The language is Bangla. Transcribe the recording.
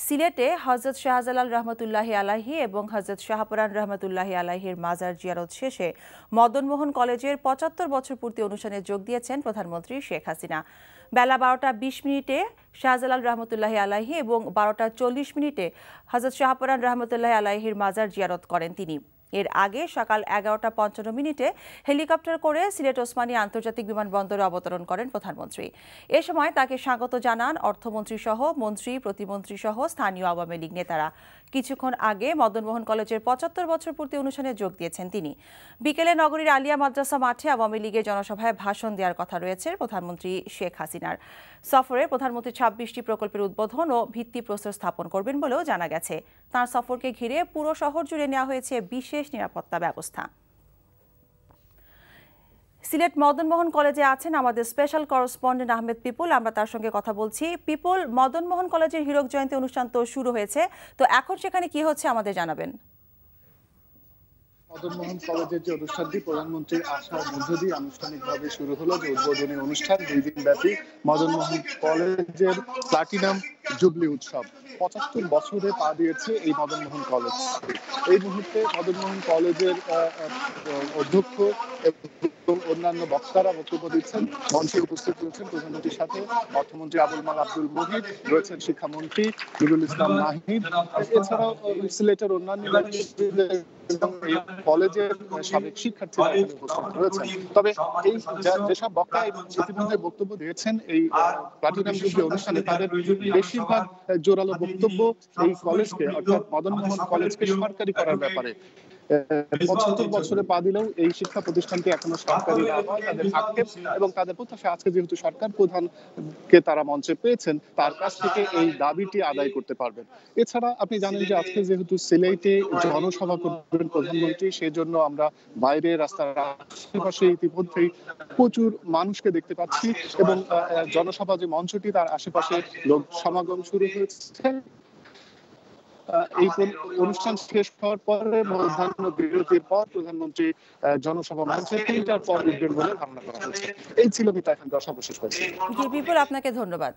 সিলেটে হযরত শাহজালাল রহমতুল্লাহি আলাইহি এবং হযরত শাহপরান রহমতুল্লাহি আলাইহির মাজার জিয়ারত শেষে মদনমোহন কলেজের ৭৫ বছর পূর্তি অনুষ্ঠানে যোগ দিয়েছেন প্রধানমন্ত্রী শেখ হাসিনা। বেলা ১২টা ২০ মিনিটে শাহজালাল রহমতুল্লাহি আলাইহি এবং ১২টা ৪০ মিনিটে হযরত শাহপরান রহমতুল্লাহি আলাইহির মাজার জিয়ারত করেন তিনি। এর আগে সকাল ১১টা ৫৫ মিনিটে হেলিকপ্টার করে সিলেট ওসমানী আন্তর্জাতিক বিমানবন্দরে অবতরণ করেন প্রধানমন্ত্রী। এ সময় তাকে স্বাগত জানান অর্থমন্ত্রী সহ মন্ত্রী, প্রতিমন্ত্রী সহ স্থানীয় আওয়ামী লীগ নেতারা। কিছুক্ষণ আগে মদনমোহন কলেজের ৭৫ বছর পূর্তি অনুষ্ঠানে যোগ দিয়েছেন তিনি। বিকেলে নগরীর আলিয়া মাদ্রাসা মাঠে আওয়ামী লীগের জনসভায় ভাষণ দেওয়ার কথা রয়েছে প্রধানমন্ত্রী শেখ হাসিনার। সফরে প্রধানমন্ত্রী ২৬টি প্রকল্পের উদ্বোধন ও ভিত্তিপ্রস্তর স্থাপন করবেন বলেও জানা গেছে। তাঁর সফরকে ঘিরে পুরো শহর জুড়ে নেওয়া হয়েছে বিশেষ নিরাপত্তা ব্যবস্থা। সিলেট মদনমোহন কলেজে আছেন আমাদের স্পেশাল করেসপন্ডেন্ট আহমেদ পিপুল। আমরা তার সঙ্গে কথা বলছি। পিপুল, মদনমোহন কলেজের হীরক জয়ন্তী অনুষ্ঠান তো শুরু হয়েছে, তো এখন সেখানে কি হচ্ছে আমাদের জানাবেন। মদনমোহন কলেজের যে অনুষ্ঠানটি প্রধানমন্ত্রীর আসার মধ্য দিয়ে আনুষ্ঠানিকভাবে শুরু হলো, যে উদ্বোধনী অনুষ্ঠান ২ দিন ব্যাপী মদনমোহন কলেজের প্লাটিনাম জুবলি উৎসব। ৭৫ বছরে পা দিয়েছে এই মদনমোহন কলেজ। এই মুহূর্তে মদনমোহন কলেজের অধ্যক্ষ এবং অন্যান্য বক্তারা বক্তব্য দিচ্ছেন। মঞ্চে উপস্থিত রয়েছেন প্রধানমন্ত্রীর সাথে অর্থমন্ত্রী আবুল মাল আব্দুল মুহিত, রয়েছেন শিক্ষামন্ত্রী নুরুল ইসলাম নাহিদ, এছাড়াও সিলেটের অন্যান্য কলেজের সাবেক শিক্ষার্থীরা উপস্থিত রয়েছেন। তবে এই যেসব বক্তা ইতিমধ্যে বক্তব্য দিয়েছেন এই প্লাটিনাম জুবলি অনুষ্ঠানে, তাদের বেশিরভাগ জোরালো বক্তব্য এই কলেজকে, অর্থাৎ মদনমোহন কলেজকে সরকারি করার ব্যাপারে। ৭৫ বছরে পা দিলেও এই শিক্ষা প্রতিষ্ঠানটি এখনো সরকারি না হয় তাদের আক্ষেপ, এবং তাদের প্রত্যাশা আজকে যেহেতু সরকার প্রধানকে তারা মঞ্চে পেয়েছেন, তার কাছ থেকে এই দাবিটি আদায় করতে পারবেন। এছাড়া আপনি জানেন যে আজকে যেহেতু সিলেটে জনসভা করবেন প্রধানমন্ত্রী, সেজন্য আমরা বাইরে রাস্তার আশেপাশে ইতিমধ্যেই প্রচুর মানুষকে দেখতে পাচ্ছি, এবং জনসভা যে মঞ্চটি তার আশেপাশে লোক সমাগম শুরু হয়েছে। এই অনুষ্ঠান শেষ হওয়ার পরে মধ্যাহ্ন বিরতির পর প্রধানমন্ত্রী জনসভা মঞ্চে ৩টার পর উঠবেন বলে ধারণা করা হচ্ছে। এই ছিল মিতা এখানকার সর্বশেষ। জি বিপুল, আপনাকে ধন্যবাদ।